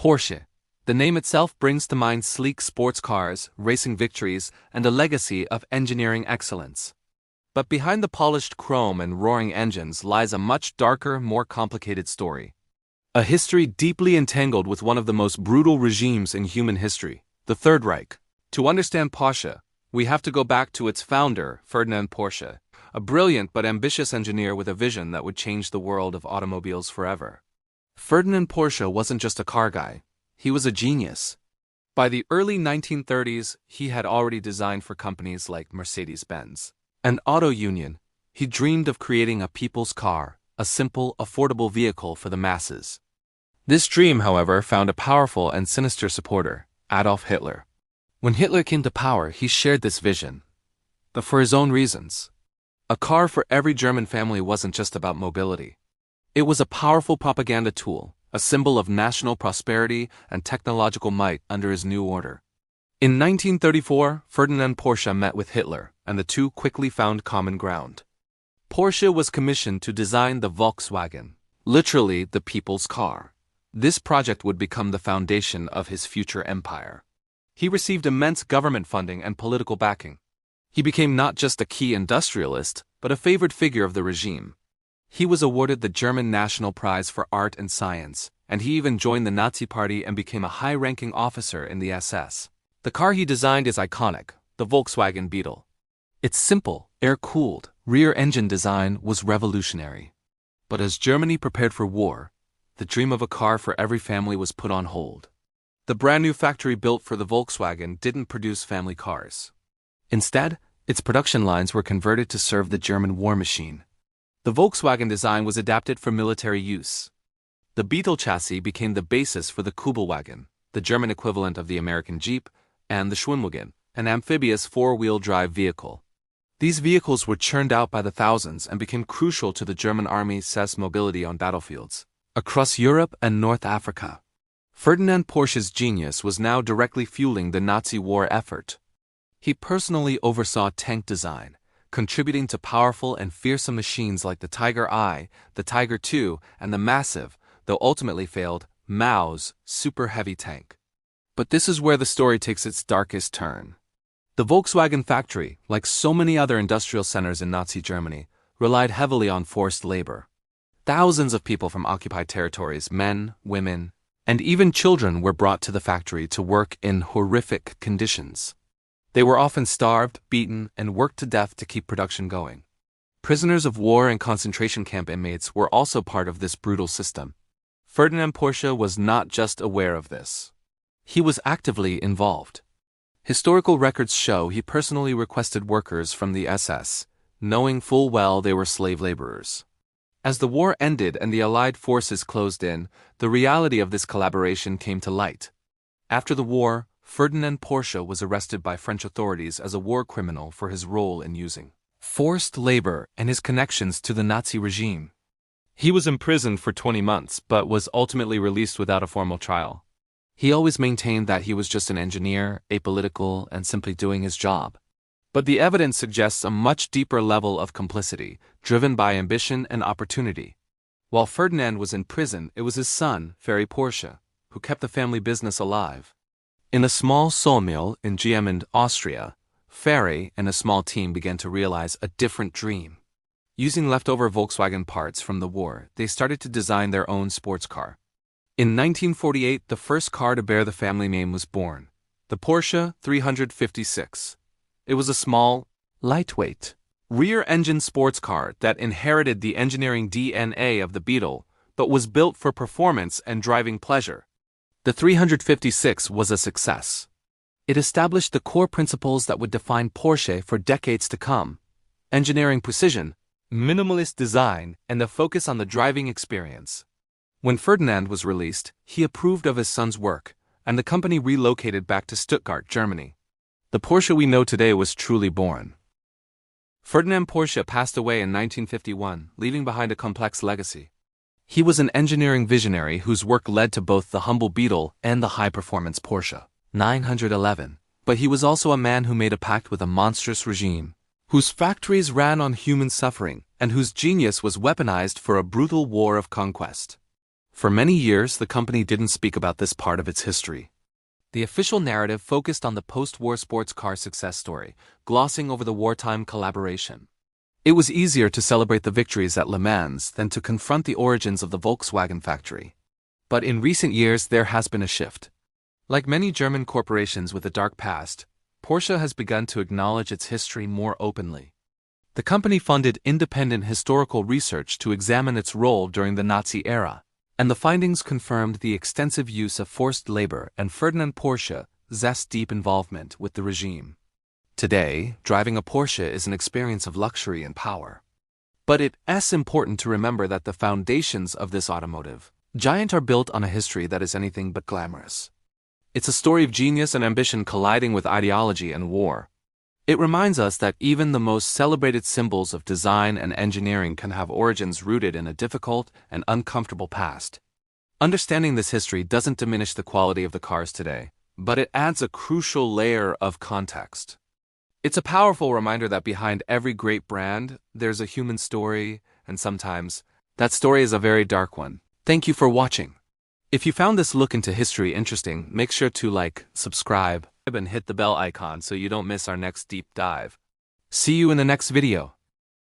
Porsche. The name itself brings to mind sleek sports cars, racing victories, and a legacy of engineering excellence. But behind the polished chrome and roaring engines lies a much darker, more complicated story. A history deeply entangled with one of the most brutal regimes in human history, the Third Reich. To understand Porsche, we have to go back to its founder, Ferdinand Porsche, a brilliant but ambitious engineer with a vision that would change the world of automobiles forever. Ferdinand Porsche wasn't just a car guy, he was a genius. By the early 1930s, he had already designed for companies like Mercedes-Benz and Auto Union. He dreamed of creating a people's car, a simple, affordable vehicle for the masses. This dream, however, found a powerful and sinister supporter, Adolf Hitler. When Hitler came to power, he shared this vision, but for his own reasons. A car for every German family wasn't just about mobility. It was a powerful propaganda tool, a symbol of national prosperity and technological might under his new order. In 1934, Ferdinand Porsche met with Hitler, and the two quickly found common ground. Porsche was commissioned to design the Volkswagen, literally the people's car. This project would become the foundation of his future empire. He received immense government funding and political backing. He became not just a key industrialist, but a favored figure of the regime. He was awarded the German National Prize for Art and Science, and he even joined the Nazi Party and became a high-ranking officer in the SS. The car he designed is iconic, the Volkswagen Beetle. Its simple, air-cooled, rear-engine design was revolutionary. But as Germany prepared for war, the dream of a car for every family was put on hold. The brand-new factory built for the Volkswagen didn't produce family cars. Instead, its production lines were converted to serve the German war machine. The Volkswagen design was adapted for military use. The Beetle chassis became the basis for the Kübelwagen, the German equivalent of the American Jeep, and the Schwimmwagen, an amphibious four-wheel drive vehicle. These vehicles were churned out by the thousands and became crucial to the German army's mobility on battlefields across Europe and North Africa. Ferdinand Porsche's genius was now directly fueling the Nazi war effort. He personally oversaw tank design, contributing to powerful and fearsome machines like the Tiger I, the Tiger II, and the massive, though ultimately failed, Maus super heavy tank. But this is where the story takes its darkest turn. The Volkswagen factory, like so many other industrial centers in Nazi Germany, relied heavily on forced labor. Thousands of people from occupied territories, men, women, and even children were brought to the factory to work in horrific conditions. They were often starved, beaten, and worked to death to keep production going. Prisoners of war and concentration camp inmates were also part of this brutal system. Ferdinand Porsche was not just aware of this. He was actively involved. Historical records show he personally requested workers from the SS, knowing full well they were slave laborers. As the war ended and the Allied forces closed in, the reality of this collaboration came to light. After the war, Ferdinand Porsche was arrested by French authorities as a war criminal for his role in using forced labor and his connections to the Nazi regime. He was imprisoned for 20 months but was ultimately released without a formal trial. He always maintained that he was just an engineer, apolitical, and simply doing his job. But the evidence suggests a much deeper level of complicity, driven by ambition and opportunity. While Ferdinand was in prison, it was his son, Ferry Porsche, who kept the family business alive. In a small sawmill in Gmünd, Austria, Ferry and a small team began to realize a different dream. Using leftover Volkswagen parts from the war, they started to design their own sports car. In 1948, the first car to bear the family name was born, the Porsche 356. It was a small, lightweight, rear-engine sports car that inherited the engineering DNA of the Beetle, but was built for performance and driving pleasure. The 356 was a success. It established the core principles that would define Porsche for decades to come: engineering precision, minimalist design, and the focus on the driving experience. When Ferdinand was released, he approved of his son's work, and the company relocated back to Stuttgart, Germany. The Porsche we know today was truly born. Ferdinand Porsche passed away in 1951, leaving behind a complex legacy. He was an engineering visionary whose work led to both the humble Beetle and the high-performance Porsche 911. But he was also a man who made a pact with a monstrous regime, whose factories ran on human suffering, and whose genius was weaponized for a brutal war of conquest. For many years, the company didn't speak about this part of its history. The official narrative focused on the post-war sports car success story, glossing over the wartime collaboration. It was easier to celebrate the victories at Le Mans than to confront the origins of the Volkswagen factory. But in recent years, there has been a shift. Like many German corporations with a dark past, Porsche has begun to acknowledge its history more openly. The company funded independent historical research to examine its role during the Nazi era, and the findings confirmed the extensive use of forced labor and Ferdinand Porsche's deep involvement with the regime. Today, driving a Porsche is an experience of luxury and power. But it's important to remember that the foundations of this automotive giant are built on a history that is anything but glamorous. It's a story of genius and ambition colliding with ideology and war. It reminds us that even the most celebrated symbols of design and engineering can have origins rooted in a difficult and uncomfortable past. Understanding this history doesn't diminish the quality of the cars today, but it adds a crucial layer of context. It's a powerful reminder that behind every great brand, there's a human story, and sometimes, that story is a very dark one. Thank you for watching. If you found this look into history interesting, make sure to like, subscribe, and hit the bell icon so you don't miss our next deep dive. See you in the next video.